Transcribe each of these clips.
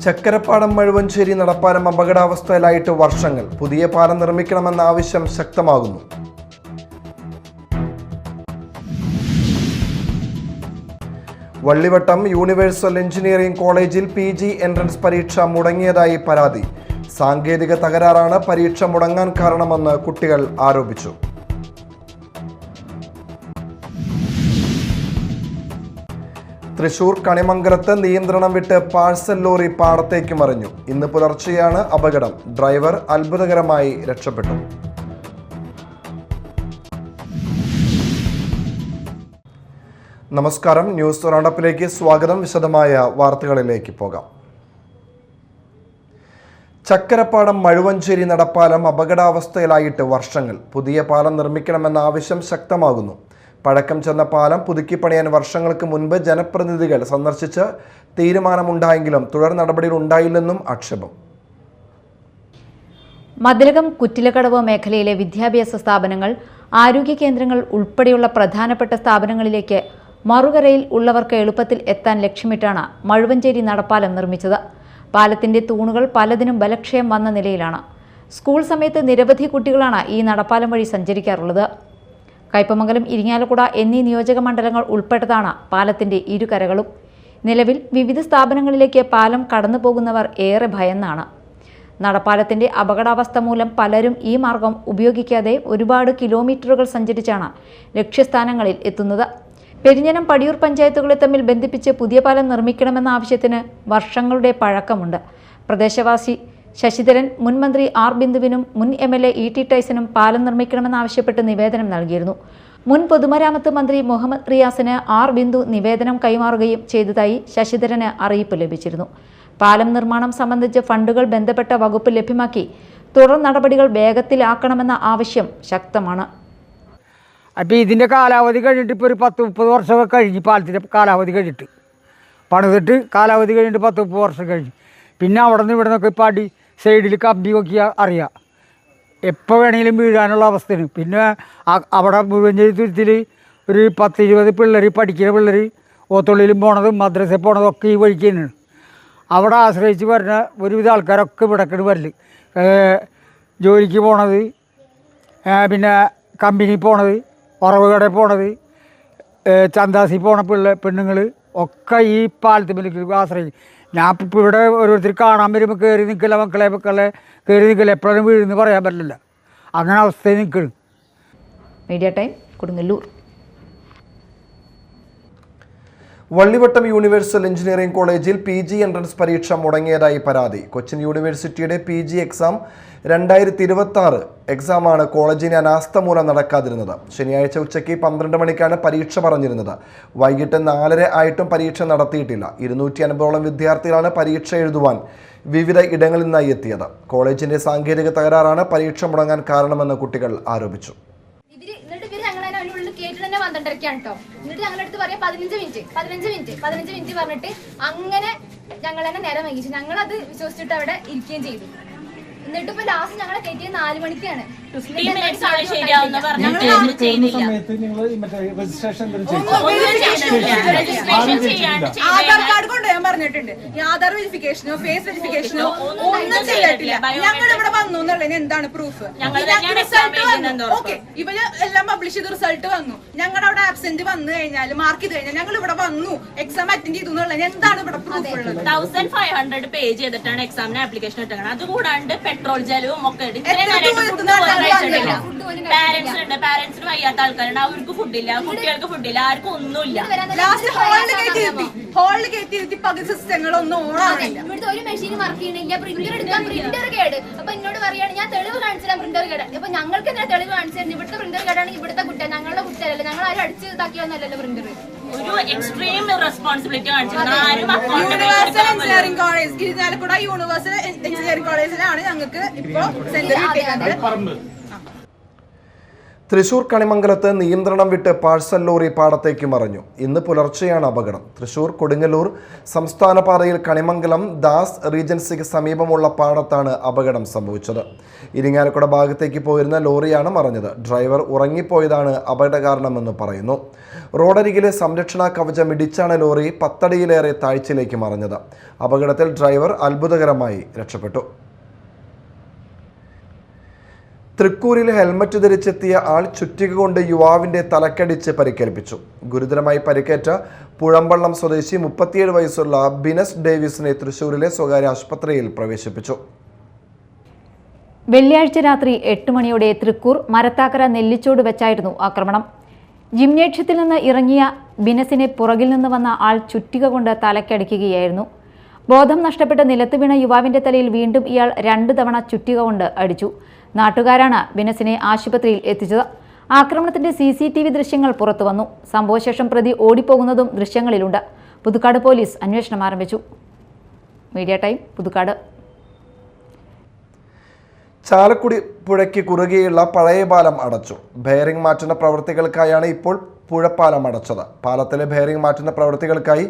ചക്കരപ്പാടം മഴുവഞ്ചേരി നടപ്പാലം അപകടാവസ്ഥയിലായിട്ട് വർഷങ്ങൾ. പുതിയ പാലം നിർമ്മിക്കണമെന്ന ആവശ്യം ശക്തമാകുന്നു. വള്ളിവട്ടം യൂണിവേഴ്സൽ എഞ്ചിനീയറിംഗ് കോളേജിൽ PG എൻട്രൻസ് പരീക്ഷ മുടങ്ങിയതായി പരാതി. സാങ്കേതിക തകരാറാണ് പരീക്ഷ മുടങ്ങാൻ കാരണമെന്ന് കുട്ടികൾ ആരോപിച്ചു. തൃശൂർ കണിമംഗലത്ത് നിയന്ത്രണം വിട്ട് പാഴ്സൽ ലോറി പാടത്തേക്ക് മറിഞ്ഞു. ഇന്ന് പുലർച്ചെയാണ് അപകടം. ഡ്രൈവർ അത്ഭുതകരമായി രക്ഷപ്പെട്ടു. നമസ്കാരം, ന്യൂസ് റൗണ്ടപ്പിലേക്ക് സ്വാഗതം. വിശദമായ വാർത്തകളിലേക്ക് പോകാം. ചക്കരപ്പാടം മഴുവഞ്ചേരി നടപ്പാലം അപകടാവസ്ഥയിലായിട്ട് വർഷങ്ങൾ. പുതിയ പാലം നിർമ്മിക്കണമെന്ന ആവശ്യം ശക്തമാകുന്നു. പഴക്കം ചെന്ന പാലം പുതുക്കിപ്പണിയാൻ വർഷങ്ങൾക്ക് മുൻപ് ജനപ്രതിനിധികൾ സന്ദർശിച്ച് തീരുമാനമുണ്ടായെങ്കിലും തുടർ നടപടികൾ ഉണ്ടായില്ലെന്നും ആക്ഷേപം. മതിലകം കുറ്റിലക്കടവ് മേഖലയിലെ വിദ്യാഭ്യാസ സ്ഥാപനങ്ങൾ, ആരോഗ്യ കേന്ദ്രങ്ങൾ ഉൾപ്പെടെയുള്ള പ്രധാനപ്പെട്ട സ്ഥാപനങ്ങളിലേക്ക് മറുകരയിൽ ഉള്ളവർക്ക് എളുപ്പത്തിൽ എത്താൻ ലക്ഷ്യമിട്ടാണ് മഴുവഞ്ചേരി നടപ്പാലം നിർമ്മിച്ചത്. പാലത്തിന്റെ തൂണുകൾ പലതിനും ബലക്ഷയം വന്ന നിലയിലാണ്. സ്കൂൾ സമയത്ത് നിരവധി കുട്ടികളാണ് ഈ നടപ്പാലം വഴി സഞ്ചരിക്കാറുള്ളത്. കയ്പമംഗലം, ഇരിങ്ങാലക്കുട എന്നീ നിയോജക മണ്ഡലങ്ങൾ ഉൾപ്പെട്ടതാണ് പാലത്തിന്റെ ഇരുകരകളും. നിലവിൽ വിവിധ സ്ഥാപനങ്ങളിലേക്ക് പാലം കടന്നു പോകുന്നവർ ഏറെ ഭയന്നാണ്. നടപ്പാലത്തിന്റെ അപകടാവസ്ഥ മൂലം പലരും ഈ മാർഗം ഉപയോഗിക്കാതെ ഒരുപാട് കിലോമീറ്ററുകൾ സഞ്ചരിച്ചാണ് ലക്ഷ്യസ്ഥാനങ്ങളിൽ എത്തുന്നത്. പെരിഞ്ഞനം, പടിയൂർ പഞ്ചായത്തുകളെ തമ്മിൽ ബന്ധിപ്പിച്ച് പുതിയ പാലം നിർമ്മിക്കണമെന്ന ആവശ്യത്തിന് വർഷങ്ങളുടെ പഴക്കമുണ്ട്. പ്രദേശവാസി ശശിധരൻ മുൻ മന്ത്രി R. ബിന്ദുവിനും മുൻ MLA E.T. ടൈസനും പാലം നിർമ്മിക്കണമെന്നാവശ്യപ്പെട്ട് നിവേദനം നൽകിയിരുന്നു. മുൻ പൊതുമരാമത്ത് മന്ത്രി മുഹമ്മദ് റിയാസിന് R. ബിന്ദു നിവേദനം കൈമാറുകയും ചെയ്തതായി ശശിധരന് അറിയിപ്പ് ലഭിച്ചിരുന്നു. പാലം നിർമ്മാണം സംബന്ധിച്ച് ഫണ്ടുകൾ ബന്ധപ്പെട്ട വകുപ്പ് ലഭ്യമാക്കി തുടർ നടപടികൾ വേഗത്തിലാക്കണമെന്ന ആവശ്യം ശക്തമാണ്. അപ്പോൾ ഇതിൻ്റെ കാലാവധി കഴിഞ്ഞിട്ട് ഇപ്പോൾ ഒരു 10-30 വർഷമൊക്കെ കഴിഞ്ഞ് പാലത്തിൻ്റെ കാലാവധി കഴിഞ്ഞിട്ട് പണിതിട്ട് കാലാവധി കഴിഞ്ഞിട്ട് 10-30 വർഷം കഴിഞ്ഞ് പിന്നെ അവിടെ നിന്ന് ഇവിടെ നിന്നൊക്കെ ഇപ്പോൾ അടി സൈഡിൽ കമ്പി നോക്കിയാൽ അറിയാം എപ്പോൾ വേണമെങ്കിലും വീഴാനുള്ള അവസ്ഥയാണ്. പിന്നെ അവിടെ മുഴുവഞ്ചേരി തുരുത്തിൽ ഒരു 10-20 പിള്ളേർ, പഠിക്കുന്ന പിള്ളേർ ഓത്തുള്ളിലും പോണതും മദ്രസയിൽ പോണതും ഒക്കെ ഈ വഴിക്ക് തന്നെയാണ്. അവിടെ ആശ്രയിച്ച് വരുന്ന ഒരുവിധ ആൾക്കാരൊക്കെ ഇവിടേക്കാണ് വരല്. ജോലിക്ക് പോണത്, പിന്നെ കമ്പനി പോണത്, ഉറവ് കടയിൽ പോണത്, ചന്താസി പോണ പെണ്ണുങ്ങൾ ഒക്കെ ഈ പാലത്തിലേക്ക് ആശ്രയിച്ച്. ഞാൻ ഇപ്പോൾ ഇവിടെ ഓരോരുത്തർ കാണാൻ വരുമ്പോൾ കയറി നിൽക്കില്ല, മക്കളെ കയറി നിൽക്കില്ല, എപ്പോഴും വീഴുന്ന് പറയാൻ പറ്റില്ല. അങ്ങനെ അവസ്ഥയിൽ നിൽക്കണം. Media time, Kodungallur. Vallivattam universal engineering കോളേജിൽ PG എൻട്രൻസ് പരീക്ഷ മുടങ്ങിയതായി പരാതി. കൊച്ചിൻ യൂണിവേഴ്സിറ്റിയുടെ PG എക്സാം 2026 എക്സാമാണ് കോളേജിന് അനാസ്ഥ മൂലം നടക്കാതിരുന്നത്. ശനിയാഴ്ച ഉച്ചയ്ക്ക് 12 മണിക്കാണ് പരീക്ഷ പറഞ്ഞിരുന്നത്. വൈകിട്ട് 4:30 ആയിട്ടും പരീക്ഷ നടത്തിയിട്ടില്ല. 250ഓളം വിദ്യാർത്ഥികളാണ് പരീക്ഷ എഴുതുവാൻ വിവിധ ഇടങ്ങളിൽ നിന്നായി എത്തിയത്. കോളേജിന്റെ സാങ്കേതിക തകരാറാണ് പരീക്ഷ മുടങ്ങാൻ കാരണമെന്ന് കുട്ടികൾ ആരോപിച്ചു. കേട്ടിട്ട് തന്നെ 12:30 കേട്ടോ. എന്നിട്ട് ഞങ്ങളുടെ അടുത്ത് പറയാം 15 മിനിറ്റ് പറഞ്ഞിട്ട് അങ്ങനെ ഞങ്ങൾ തന്നെ നേരം വൈകിച്ചു. ഞങ്ങളത് വിശ്വസിച്ചിട്ട് അവിടെ ഇരിക്കുകയും ചെയ്തു. എന്നിട്ട് ഇപ്പൊ ലാസ്റ്റ് ഞങ്ങളെ കയറ്റിയത് 4 മണിക്കാണ്. ആധാർ കാർഡ് കൊണ്ടുപോയാൻ പറഞ്ഞിട്ടുണ്ട്. ആധാർ വെരിഫിക്കേഷനോ ഫേസ് വെരിഫിക്കേഷനോ ഒന്നും ചെയ്തിട്ടില്ല. ഞങ്ങൾ ഇവിടെ വന്നു എന്നുള്ളതിന് എന്താണ് പ്രൂഫ്? ഓക്കെ, ഇവര് എല്ലാം പബ്ലിഷ് ചെയ്ത് റിസൾട്ട് വന്നു. ഞങ്ങളുടെ അവിടെ ആബ്സെന്റ് വന്നു കഴിഞ്ഞാൽ മാർക്ക് ചെയ്ത് കഴിഞ്ഞാൽ ഞങ്ങൾ ഇവിടെ വന്നു എക്സാം അറ്റൻഡ് ചെയ്തു എന്നുള്ളതിന് എന്താണ് ഇവിടെ പ്രൂഫ് ഉള്ളത്? 1500 പേ ചെയ്തിട്ടാണ് എക്സാമിന് ആപ്ലിക്കേഷൻ ഇട്ടത്. അതുകൂടാണ്ട് പെട്രോൾ ചെലവും ഒക്കെ പാരന്റ്സിന് വയ്യാത്ത ആൾക്കാരുണ്ട്, അവർക്ക് ഫുഡില്ല, കുട്ടികൾക്ക് ഫുഡില്ല, ആർക്കും ഒന്നുമില്ല. ലാസ്റ്റ് ഹോളിൽ കയറ്റി പകുതി സിസ്റ്റങ്ങളൊന്നും ഓണാണില്ല. ഇവിടുത്തെ ഒരു മെഷീൻ വർക്ക് ചെയ്യണില്ല. പ്രിന്റർ എടുക്കാൻ പ്രിന്റർ കേട്. അപ്പൊ എന്നോട് പറയാണ് ഞാൻ തെളിവ് കാണിച്ചാൽ പ്രിന്റർ കേട്. അപ്പൊ ഞങ്ങൾക്ക് എന്താ തെളിവ് കാണിച്ചാൽ ഇവിടുത്തെ പ്രിന്റർ കേടാണെങ്കിൽ ഇവിടുത്തെ കുട്ടിയാണ്, ഞങ്ങളുടെ കുട്ടിയല്ല, ഞങ്ങൾ ആരും അടിച്ച് ഇതാക്കിയൊന്നല്ലല്ലോ പ്രിന്റർ. ഒരു എക്സ്ട്രീം റെസ്പോൺസിബിലിറ്റി കാണിച്ചിട്ടുണ്ട്. Universal engineering college, Irinjalakuda universal engineering കോളേജിലാണ് ഞങ്ങൾക്ക് ഇപ്പൊ സെന്റർ കിട്ടിയത്. തൃശൂർ കണിമംഗലത്ത് നിയന്ത്രണം വിട്ട് പാഴ്സൽ ലോറി പാടത്തേക്ക് മറിഞ്ഞു. ഇന്ന് പുലർച്ചെയാണ് അപകടം. തൃശൂർ കൊടുങ്ങല്ലൂർ സംസ്ഥാന പാതയിൽ കണിമംഗലം ദാസ് റീജൻസിക്ക് സമീപമുള്ള പാടത്താണ് അപകടം സംഭവിച്ചത്. ഇരിങ്ങാലക്കുട ഭാഗത്തേക്ക് പോയിരുന്ന ലോറിയാണ് മറിഞ്ഞത്. ഡ്രൈവർ ഉറങ്ങിപ്പോയതാണ് അപകട കാരണമെന്ന് പറയുന്നു. റോഡരികിലെ സംരക്ഷണ കവചം ഇടിച്ചാണ് ലോറി 10 അടിയിലേറെ താഴ്ചയിലേക്ക് മറിഞ്ഞത്. അപകടത്തിൽ ഡ്രൈവർ അത്ഭുതകരമായി രക്ഷപ്പെട്ടു. തൃക്കൂരിൽ ഹെൽമറ്റ് ധരിച്ചെത്തിയ ആൾ ചുറ്റിക കൊണ്ട് യുവാവിന്റെ തലക്കടിച്ച് പരിക്കേൽപ്പിച്ചു. ഗുരുതരമായി പരിക്കേറ്റ പുഴമ്പള്ളം സ്വദേശി 37 വയസ്സുള്ള ബിനസ് ഡേവിസിനെ തൃശൂരിലെ സ്വകാര്യ ആശുപത്രിയിൽ പ്രവേശിപ്പിച്ചു. വെള്ളിയാഴ്ച രാത്രി 8 മണിയോടെ തൃക്കൂർ മരത്താക്കര നെല്ലിച്ചോട് വെച്ചായിരുന്നു ആക്രമണം. ജിംനേഷ്യത്തിൽ നിന്ന് ഇറങ്ങിയ ബിനസിനെ പുറകിൽ നിന്ന് വന്ന ആൾ ചുറ്റിക കൊണ്ട് തലക്കടിക്കുകയായിരുന്നു. ബോധം നഷ്ടപ്പെട്ട നിലത്ത് വീണ യുവാവിന്റെ തലയിൽ വീണ്ടും ഇയാൾ 2 തവണ ചുറ്റിക കൊണ്ട് അടിച്ചു. നാട്ടുകാരാണ് ബിനസിനെ ആശുപത്രിയിൽ എത്തിച്ചത്. ആക്രമണത്തിന്റെ CCTV ദൃശ്യങ്ങൾ പുറത്തുവന്നു. സംഭവശേഷം പ്രതി ഓടിപ്പോകുന്നതും ദൃശ്യങ്ങളിലുണ്ട്. പുതുക്കാട് പോലീസ് അന്വേഷണം ആരംഭിച്ചു. Media time, Puthukkad. ചാലക്കുടി പുഴയ്ക്ക് കുറുകെയുള്ള പഴയ പാലം അടച്ചു. ബെയറിംഗ് മാറ്റുന്ന പ്രവൃത്തികൾക്കായാണ് ഇപ്പോൾ പുഴപ്പാലം അടച്ചത്. പാലത്തിലെ ബെയറിംഗ് മാറ്റുന്ന പ്രവൃത്തികൾക്കായി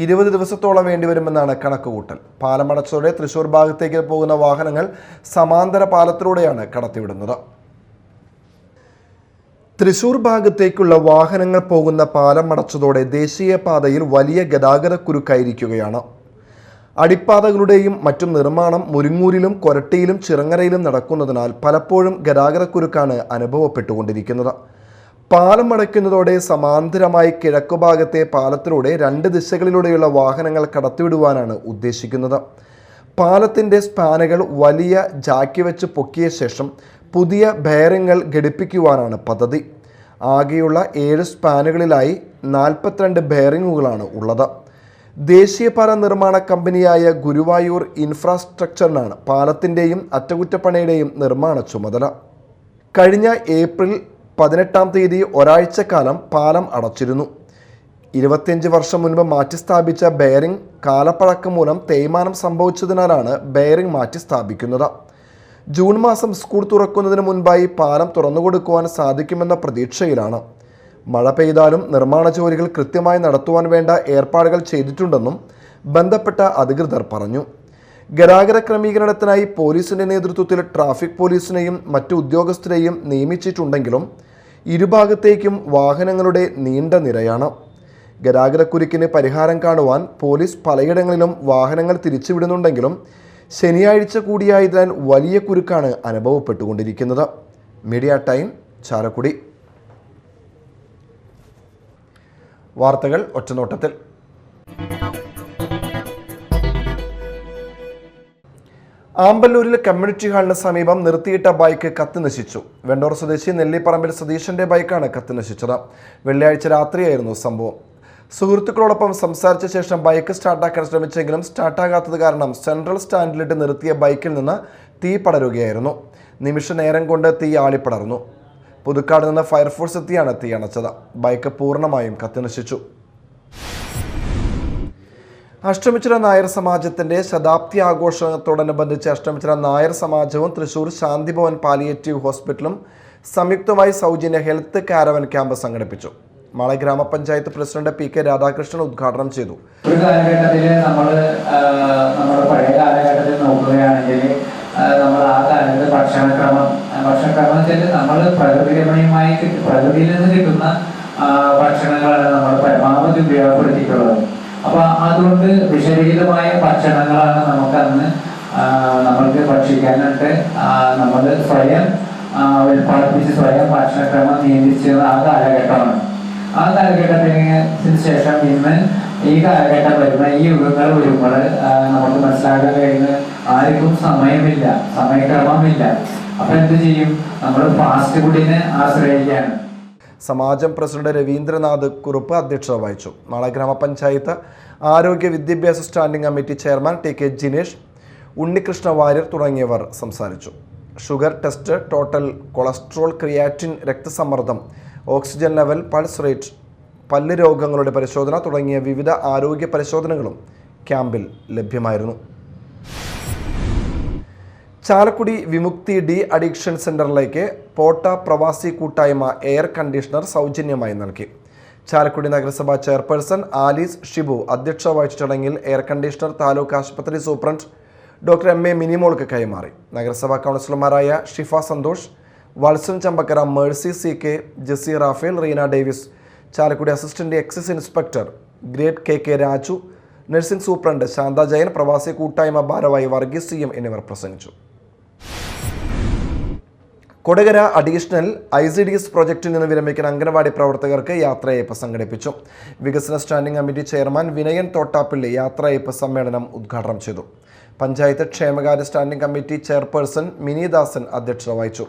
20 ദിവസത്തോളം വേണ്ടിവരുമെന്നാണ് കണക്കുകൂട്ടൽ. പാലം അടച്ചതോടെ തൃശൂർ ഭാഗത്തേക്ക് പോകുന്ന വാഹനങ്ങൾ സമാന്തര പാലത്തിലൂടെയാണ് കടത്തിവിടുന്നത്. തൃശൂർ ഭാഗത്തേക്കുള്ള വാഹനങ്ങൾ പോകുന്ന പാലം അടച്ചതോടെ ദേശീയപാതയിൽ വലിയ ഗതാഗതക്കുരുക്കായിരിക്കുകയാണ്. അടിപ്പാതകളുടെയും മറ്റും നിർമ്മാണം മുരിങ്ങൂരിലും കൊരട്ടിയിലും ചിറങ്ങരയിലും നടക്കുന്നതിനാൽ പലപ്പോഴും ഗതാഗതക്കുരുക്കാണ് അനുഭവപ്പെട്ടുകൊണ്ടിരിക്കുന്നത്. പാലം അടയ്ക്കുന്നതോടെ സമാന്തരമായി കിഴക്കുഭാഗത്തെ പാലത്തിലൂടെ 2 ദിശകളിലൂടെയുള്ള വാഹനങ്ങൾ കടത്തിവിടുവാനാണ് ഉദ്ദേശിക്കുന്നത്. പാലത്തിൻ്റെ സ്പാനുകൾ വലിയ ജാക്കി വെച്ച് പൊക്കിയ ശേഷം പുതിയ ബെയറിങ്ങൾ ഘടിപ്പിക്കുവാനാണ് പദ്ധതി. ആകെയുള്ള 7 സ്പാനുകളിലായി 42 ബെയറിങ്ങുകളാണ് ഉള്ളത്. ദേശീയപാത നിർമ്മാണ കമ്പനിയായ ഗുരുവായൂർ ഇൻഫ്രാസ്ട്രക്ചറിനാണ് പാലത്തിൻ്റെയും അറ്റകുറ്റപ്പണിയുടെയും നിർമ്മാണ ചുമതല. കഴിഞ്ഞ ഏപ്രിൽ 18-ാം തീയതി ഒരാഴ്ചക്കാലം പാലം അടച്ചിരുന്നു. 25 വർഷം മുൻപ് മാറ്റി സ്ഥാപിച്ച ബെയറിംഗ് കാലപ്പഴക്കം മൂലം തേയ്മാനം സംഭവിച്ചതിനാലാണ് ബെയറിംഗ് മാറ്റി സ്ഥാപിക്കുന്നത്. ജൂൺ മാസം സ്കൂൾ തുറക്കുന്നതിന് മുൻപായി പാലം തുറന്നുകൊടുക്കുവാൻ സാധിക്കുമെന്ന പ്രതീക്ഷയിലാണ്. മഴ പെയ്താലും നിർമ്മാണ ജോലികൾ കൃത്യമായി നടത്തുവാൻ വേണ്ട ഏർപ്പാടുകൾ ചെയ്തിട്ടുണ്ടെന്നും ബന്ധപ്പെട്ട അധികൃതർ പറഞ്ഞു. ഗതാഗത ക്രമീകരണത്തിനായി പോലീസിൻ്റെ നേതൃത്വത്തിൽ ട്രാഫിക് പോലീസിനെയും മറ്റു ഉദ്യോഗസ്ഥരെയും നിയമിച്ചിട്ടുണ്ടെങ്കിലും ഇരുഭാഗത്തേക്കും വാഹനങ്ങളുടെ നീണ്ട നിരയാണ്. ഗതാഗതക്കുരുക്കിന് പരിഹാരം കാണുവാൻ പോലീസ് പലയിടങ്ങളിലും വാഹനങ്ങൾ തിരിച്ചുവിടുന്നുണ്ടെങ്കിലും ശനിയാഴ്ച കൂടിയായതിനാൽ വലിയ കുരുക്കാണ് അനുഭവപ്പെട്ടുകൊണ്ടിരിക്കുന്നത്. Media time, Chalakudy. വാർത്തകൾ ഒറ്റനോട്ടത്തിൽ. ആമ്പല്ലൂരിൽ കമ്മ്യൂണിറ്റി ഹാളിന് സമീപം നിർത്തിയിട്ട ബൈക്ക് കത്തിനശിച്ചു. വെണ്ടൂർ സ്വദേശി നെല്ലിപ്പറമ്പിൽ സതീശന്റെ ബൈക്കാണ് കത്തിനശിച്ചത്. വെള്ളിയാഴ്ച രാത്രിയായിരുന്നു സംഭവം. സുഹൃത്തുക്കളോടൊപ്പം സംസാരിച്ച ശേഷം ബൈക്ക് സ്റ്റാർട്ടാക്കാൻ ശ്രമിച്ചെങ്കിലും സ്റ്റാർട്ടാകാത്തത് കാരണം സെൻട്രൽ സ്റ്റാൻഡിലിട്ട് നിർത്തിയ ബൈക്കിൽ നിന്ന് തീ പടരുകയായിരുന്നു. നിമിഷ നേരം കൊണ്ട് തീ ആളിപ്പടർന്നു. പുതുക്കാട് നിന്ന് ഫയർഫോഴ്സ് എത്തിയാണ് തീ അണച്ചത്. ബൈക്ക് പൂർണ്ണമായും കത്തിനശിച്ചു. അഷ്ടമിച്ചിറ നായർ സമാജത്തിന്റെ ശതാബ്ദി ആഘോഷത്തോടനുബന്ധിച്ച് അഷ്ടമിച്ചിറ നായർ സമാജവും തൃശൂർ ശാന്തിഭവൻ പാലിയേറ്റീവ് ഹോസ്പിറ്റലും സംയുക്തമായി സൗജന്യ ഹെൽത്ത് കാരവൻ ക്യാമ്പ് സംഘടിപ്പിച്ചു. മാള ഗ്രാമപഞ്ചായത്ത് പ്രസിഡന്റ് PK രാധാകൃഷ്ണൻ ഉദ്ഘാടനം ചെയ്തു. ഒരു കാലഘട്ടത്തിൽ നമ്മുടെ പഴയ കാലഘട്ടത്തിൽ നോക്കുകയാണെങ്കിൽ നമ്മൾ ആ കാലത്ത് ഭക്ഷണക്രമം വെച്ചാൽ നമ്മൾ പ്രകൃതിരമണീയമായി പ്രകൃതിയിൽ നിന്ന് കിട്ടുന്ന ഭക്ഷണങ്ങളാണ് നമ്മൾ പരമാവധി ഉപയോഗപ്പെടുത്തിയിട്ടുള്ളത്. അപ്പൊ അതുകൊണ്ട് വിഷരഹിതമായ ഭക്ഷണങ്ങളാണ് നമുക്കന്ന് നമ്മൾക്ക് ഭക്ഷിക്കാനായിട്ട് നമ്മൾ സ്വയം ഉൽപ്പാദിപ്പിച്ച് സ്വയം ഭക്ഷണക്രമം നിയന്ത്രിച്ചത് ആ കാലഘട്ടമാണ്. ആ കാലഘട്ടത്തിന് ശേഷം ഇന്ന് ഈ കാലഘട്ടം വരുന്ന ഈ യുഗങ്ങൾ വരുമ്പോൾ നമുക്ക് മനസ്സിലാക്കാൻ കഴിയുന്നത് ആർക്കും സമയമില്ല, സമയക്രമമില്ല. അപ്പൊ എന്ത് ചെയ്യും? നമ്മൾ ഫാസ്റ്റ് ഫുഡിനെ ആശ്രയിക്കുകയാണ്. സമാജം പ്രസിഡന്റ് രവീന്ദ്രനാഥ് കുറുപ്പ് അധ്യക്ഷത വഹിച്ചു. മാള ഗ്രാമപഞ്ചായത്ത് ആരോഗ്യ വിദ്യാഭ്യാസ standing committee chairman TK Jinesh, Unnikrishna Warrier തുടങ്ങിയവർ സംസാരിച്ചു. Sugar test, total cholesterol, creatine, രക്തസമ്മർദ്ദം, ഓക്സിജൻ ലെവൽ, പൾസ് റേറ്റ്, പല്ല് രോഗങ്ങളുടെ പരിശോധന തുടങ്ങിയ വിവിധ ആരോഗ്യ പരിശോധനകളും ക്യാമ്പിൽ ലഭ്യമായിരുന്നു. ചാലക്കുടി വിമുക്തി ഡി അഡിക്ഷൻ സെന്ററിലേക്ക് പോട്ട പ്രവാസി കൂട്ടായ്മ എയർ കണ്ടീഷണർ സൗജന്യമായി നൽകി. ചാലക്കുടി നഗരസഭാ ചെയർപേഴ്സൺ ആലീസ് ഷിബു അധ്യക്ഷത വഹിച്ച ചടങ്ങിൽ എയർ കണ്ടീഷണർ താലൂക്ക് ആശുപത്രി സൂപ്രണ്ട് ഡോക്ടർ എം എ മിനിമോൾക്ക് കൈമാറി. നഗരസഭാ കൗൺസിലർമാരായ Shifa Santhosh, Vatsan Chambakkara, Mercy C K, Jessy Raphael, Reena Davis, Chalakudy assistant excise inspector grade K K Raju, nursing superintendent Shantha Jayan, പ്രവാസി കൂട്ടായ്മ ഭാരവാഹി വർഗീസ് സി എം എന്നിവർ പ്രസംഗിച്ചു. കൊടകര അഡീഷണൽ ICDS പ്രോജക്റ്റിൽ നിന്ന് വിരമിക്കുന്ന അംഗനവാടി പ്രവർത്തകർക്ക് യാത്രയയപ്പ് സംഘടിപ്പിച്ചു. വികസന standing committee chairman Vinayan Thottappally യാത്രയയപ്പ് സമ്മേളനം ഉദ്ഘാടനം ചെയ്തു. പഞ്ചായത്ത് ക്ഷേമകാര്യ standing committee chairperson Mini Dasan അധ്യക്ഷത വഹിച്ചു.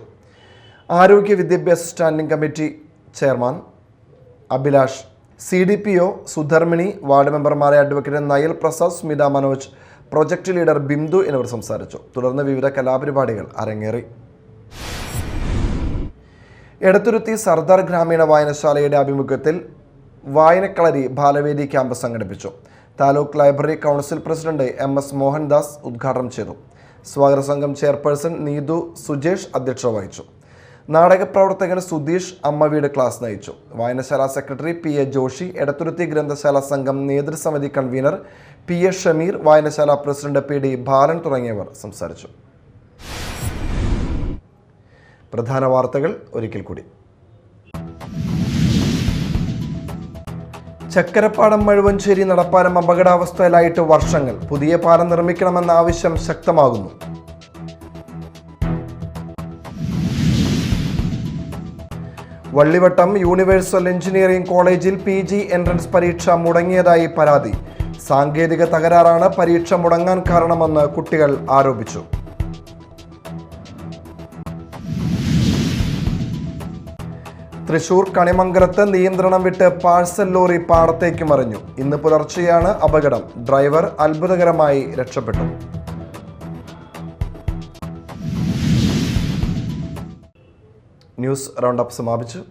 ആരോഗ്യ വിദ്യാഭ്യാസ standing committee chairman Abhilash, CDPO Sudharmini, ward മെമ്പർമാരായ advocate Nayal Prasad, Smitha Manoj, project leader Bindu എന്നിവർ സംസാരിച്ചു. തുടർന്ന് വിവിധ കലാപരിപാടികൾ അരങ്ങേറി. എടത്തുരുത്തി സർദാർ ഗ്രാമീണ വായനശാലയുടെ ആഭിമുഖ്യത്തിൽ വായനക്കളരി ബാലവേദി ക്യാമ്പ് സംഘടിപ്പിച്ചു. Taluk library council president MS Mohandas ഉദ്ഘാടനം ചെയ്തു. സ്വാഗത സംഘം ചെയർപേഴ്സൺ നീതു സുജേഷ് അധ്യക്ഷത വഹിച്ചു. നാടകപ്രവർത്തകൻ സുധീഷ് അമ്മവീട് ക്ലാസ് നയിച്ചു. വായനശാല സെക്രട്ടറി PA ജോഷി, എടത്തുരുത്തി ഗ്രന്ഥശാല സംഘം നേതൃസമിതി കൺവീനർ PA ഷമീർ, വായനശാല പ്രസിഡന്റ് PD ബാലൻ തുടങ്ങിയവർ സംസാരിച്ചു. പ്രധാന വാർത്തകൾ ഒരിക്കൽ കൂടി. ചക്കരപ്പാടം മഴുവഞ്ചേരി നടപ്പാലം അപകടാവസ്ഥയിലായിട്ട് വർഷങ്ങൾ. പുതിയ പാലം നിർമ്മിക്കണമെന്ന ആവശ്യം ശക്തമാകുന്നു. വള്ളിവട്ടം യൂണിവേഴ്സൽ എഞ്ചിനീയറിംഗ് കോളേജിൽ PG എൻട്രൻസ് പരീക്ഷ മുടങ്ങിയതായി പരാതി. സാങ്കേതിക തകരാറാണ് പരീക്ഷ മുടങ്ങാൻ കാരണമെന്ന് കുട്ടികൾ ആരോപിച്ചു. തൃശൂർ കണിമംഗലത്ത് നിയന്ത്രണം വിട്ട് പാഴ്സൽ ലോറി പാടത്തേക്ക് മറിഞ്ഞു. ഇന്ന് പുലർച്ചെയാണ് അപകടം. ഡ്രൈവർ അത്ഭുതകരമായി രക്ഷപ്പെട്ടു. ന്യൂസ് റൗണ്ടപ്പ് സമാപിച്ചു.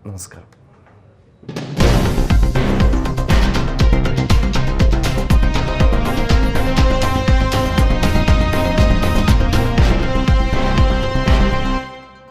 നമസ്കാരം.